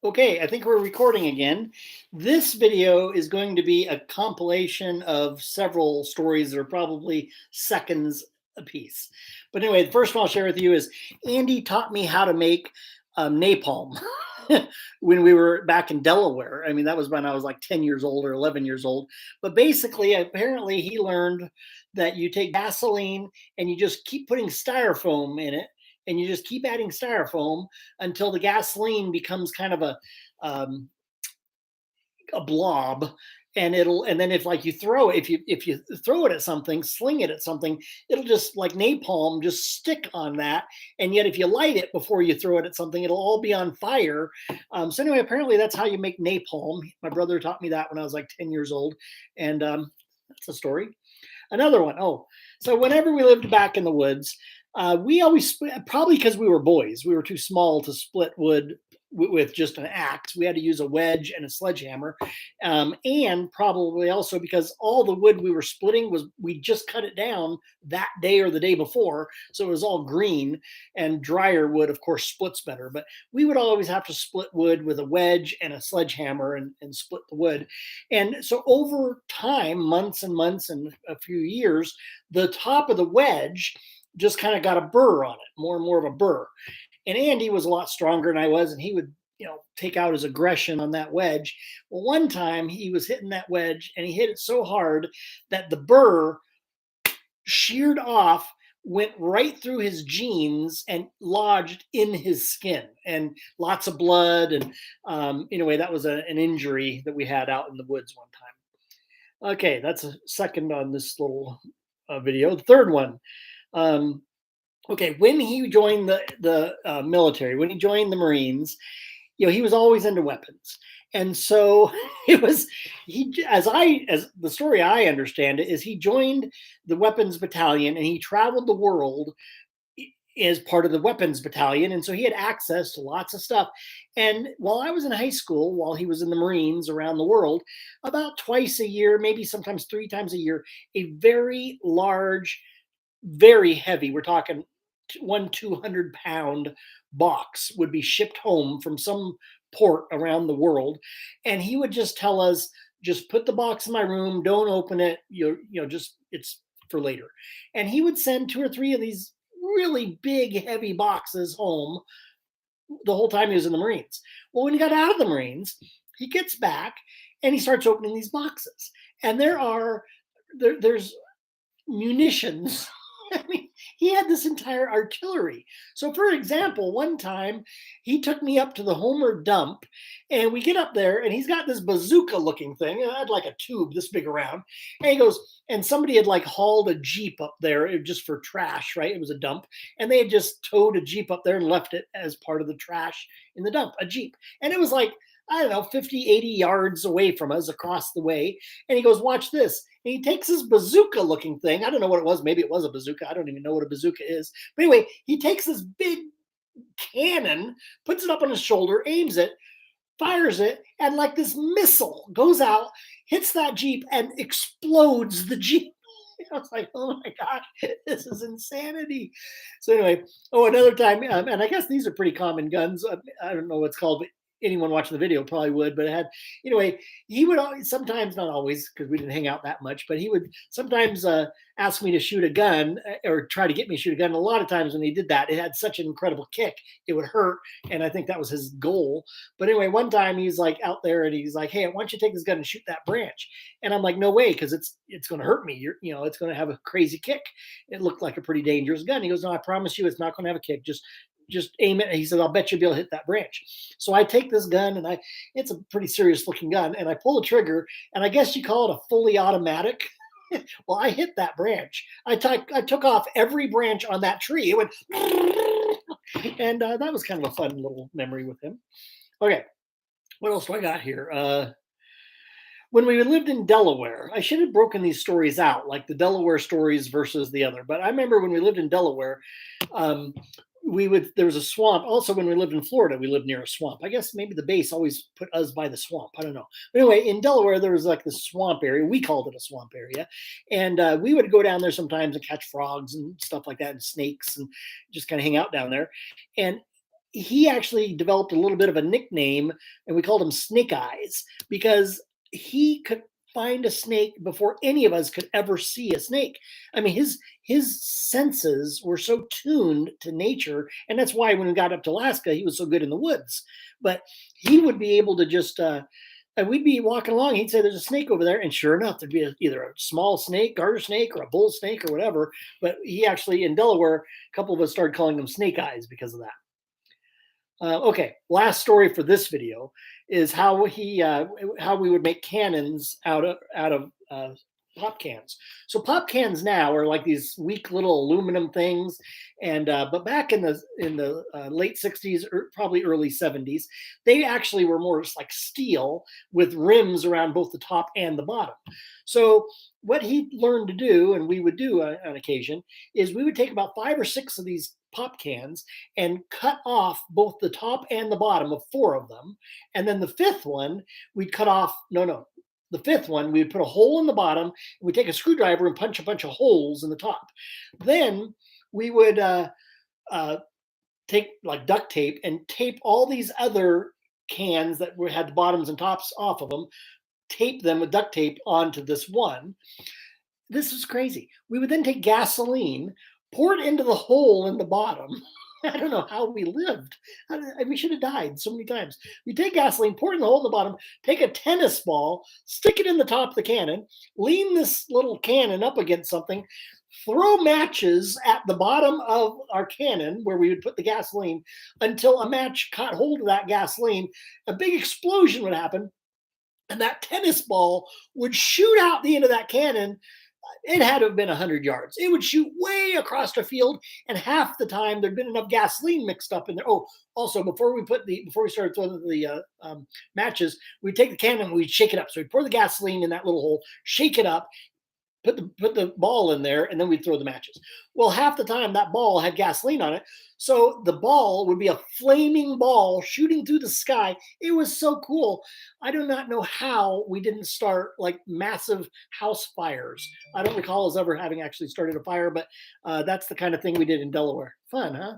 Okay, I think we're recording again. This video is going to be a compilation of several stories that are probably seconds a piece. But anyway, the first one I'll share with you is Andy taught me how to make napalm when we were back in Delaware. I mean, that was when I was like 10 years old or 11 years old. But basically, apparently, he learned that you take gasoline and you just keep putting styrofoam in it and you just keep adding styrofoam until the gasoline becomes kind of um, a blob, and then if like you throw it, if you throw it at something, sling it at something, it'll just like napalm just stick on that. And yet if you light it before you throw it at something, it'll all be on fire. So anyway, apparently that's how you make napalm. My brother taught me that when I was like 10 years old, and that's a story. Another one. Oh, so whenever we lived back in the woods, we always probably because we were boys, we were too small to split wood with just an axe. We had to use a wedge and a sledgehammer, and probably also because all the wood we were splitting was we just cut it down that day or the day before, so it was all green. And drier wood, of course, splits better. But we would always have to split wood with a wedge and a sledgehammer and split the wood. And so over time, months and months and a few years, the top of the wedge just kind of got a burr on it, more and more of a burr. And Andy was a lot stronger than I was, and he would, take out his aggression on that wedge. Well, one time he was hitting that wedge and he hit it so hard that the burr sheared off, went right through his jeans and lodged in his skin, and lots of blood. And anyway, that was an injury that we had out in the woods one time. Okay, that's a second on this little video. The third one. Um, okay, when he joined the military, when he joined the Marines, he was always into weapons. And so it was he as the story I understand it is he joined the weapons battalion and he traveled the world as part of the weapons battalion, and so he had access to lots of stuff. And while I was in high school, while he was in the Marines around the world, about twice a year, maybe sometimes three times a year, a very large, very heavy, we're talking 200-pound box would be shipped home from some port around the world. And he would just tell us, just put the box in my room, don't open it, just it's for later. And he would send two or three of these really big heavy boxes home the whole time he was in the Marines. Well, when he got out of the Marines, he gets back and he starts opening these boxes, and there's munitions. I mean, he had this entire artillery. So, for example, one time he took me up to the Homer dump, and we get up there, and he's got this bazooka looking thing. It had like a tube this big around. And he goes, and somebody had like hauled a Jeep up there just for trash, right? It was a dump. And they had just towed a Jeep up there and left it as part of the trash in the dump, a Jeep. And it was like, I don't know, 50, 80 yards away from us across the way. And he goes, watch this. And he takes this bazooka looking thing. I don't know what it was. Maybe it was a bazooka. I don't even know what a bazooka is. But anyway, he takes this big cannon, puts it up on his shoulder, aims it, fires it, and like this missile goes out, hits that Jeep, and explodes the Jeep. I was like, oh my gosh, this is insanity. So anyway, another time, and I guess these are pretty common guns. I don't know what's called, but anyone watching the video probably would. But it had, anyway, he would always, sometimes, not always, because we didn't hang out that much, but he would sometimes ask me to shoot a gun or try to get me to shoot a gun. And a lot of times when he did that, it had such an incredible kick, it would hurt. And I think that was his goal. But anyway, one time he's like out there and he's like, hey, why don't you take this gun and shoot that branch? And I'm like, no way, because it's going to hurt me. It's going to have a crazy kick. It looked like a pretty dangerous gun. He goes, no, I promise you, it's not going to have a kick. Just aim it. He said, I'll bet you'll be able to hit that branch. So I take this gun, and it's a pretty serious looking gun, and I pull the trigger, and I guess you call it a fully automatic. Well, I hit that branch. I took off every branch on that tree. It went, and that was kind of a fun little memory with him. Okay, what else do I got here? When we lived in Delaware, I should have broken these stories out, like the Delaware stories versus the other. But I remember when we lived in Delaware, um, there was a swamp. Also, when we lived in Florida, we lived near a swamp. I guess maybe the base always put us by the swamp. I don't know. But anyway, in Delaware, there was like this swamp area. We called it a swamp area, and we would go down there sometimes and catch frogs and stuff like that, and snakes, and just kind of hang out down there. And he actually developed a little bit of a nickname, and we called him Snake Eyes because he could find a snake before any of us could ever see a snake. I mean, his senses were so tuned to nature, and that's why when we got up to Alaska, he was so good in the woods. But he would be able to just and we'd be walking along. He'd say, "There's a snake over there," and sure enough, there'd be either a small snake, garter snake, or a bull snake, or whatever. But he actually in Delaware, a couple of us started calling him Snake Eyes because of that. Okay, last story for this video is how we would make cannons out of pop cans. So pop cans now are like these weak little aluminum things, and but back in the late '60s or probably early '70s, they actually were more like steel with rims around both the top and the bottom. So what he learned to do, and we would do on occasion, is we would take about 5 or 6 of these pop cans and cut off both the top and the bottom of 4 of them. And then the fifth one, we'd cut off, no, no, the fifth one, we'd put a hole in the bottom, and we'd take a screwdriver and punch a bunch of holes in the top. Then we would uh, take like duct tape and tape all these other cans that had the bottoms and tops off of them, tape them with duct tape onto this one. This is crazy. We would then take gasoline, pour it into the hole in the bottom. I don't know how we lived. We should have died so many times. We take gasoline, pour it in the hole in the bottom, take a tennis ball, stick it in the top of the cannon, lean this little cannon up against something, throw matches at the bottom of our cannon where we would put the gasoline until a match caught hold of that gasoline. A big explosion would happen, and that tennis ball would shoot out the end of that cannon. It had to have been 100 yards. It would shoot way across the field, and half the time there'd been enough gasoline mixed up in there. Oh, also before we started throwing the matches, we'd take the cannon, we'd shake it up. So we'd pour the gasoline in that little hole, shake it up, put the ball in there, and then we'd throw the matches. Well, half the time that ball had gasoline on it, so the ball would be a flaming ball shooting through the sky. It was so cool. I do not know how we didn't start like massive house fires. I don't recall us ever having actually started a fire, but that's the kind of thing we did in Delaware. Fun, huh?